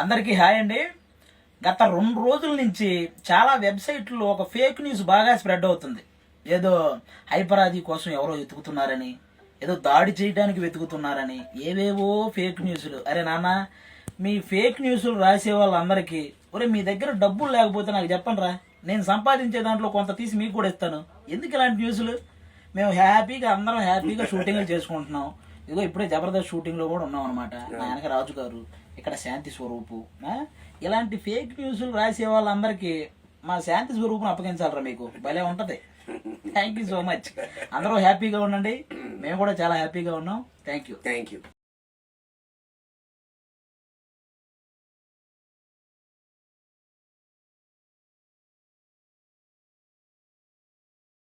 అందరికీ హాయ్ అండి. గత 2 రోజుల నుంచి చాలా వెబ్సైట్లో ఒక ఫేక్ న్యూస్ బాగా స్ప్రెడ్ అవుతుంది. ఏదో హైపరాది కోసం ఎవరో వెతుకుతున్నారని, ఏదో దాడి చేయడానికి వెతుకుతున్నారని, ఏవేవో ఫేక్ న్యూస్లు. అరే నాన్న, మీ ఫేక్ న్యూస్లు రాసే వాళ్ళందరికీ ఒరే మీ దగ్గర డబ్బులు లేకపోతే నాకు చెప్పండి రా, నేను సంపాదించే దాంట్లో కొంత తీసి మీకు కూడా ఇస్తాను. ఎందుకు ఇలాంటి న్యూస్లు? మేము అందరం హ్యాపీగా షూటింగ్లు చేసుకుంటున్నాం. ఇదిగో ఇప్పుడే జబర్దస్త్ షూటింగ్లో కూడా ఉన్నాం అనమాట. నా వెనక రాజు గారు, ఇక్కడ శాంతి స్వరూపు. ఇలాంటి ఫేక్ న్యూస్లు రాసే వాళ్ళందరికీ మా శాంతి స్వరూపును అప్పగించాలరా, మీకు భలే ఉంటుంది. Thank you so much. అందరూ హ్యాపీగా ఉండండి, మేము కూడా చాలా హ్యాపీగా ఉన్నాం. Thank you.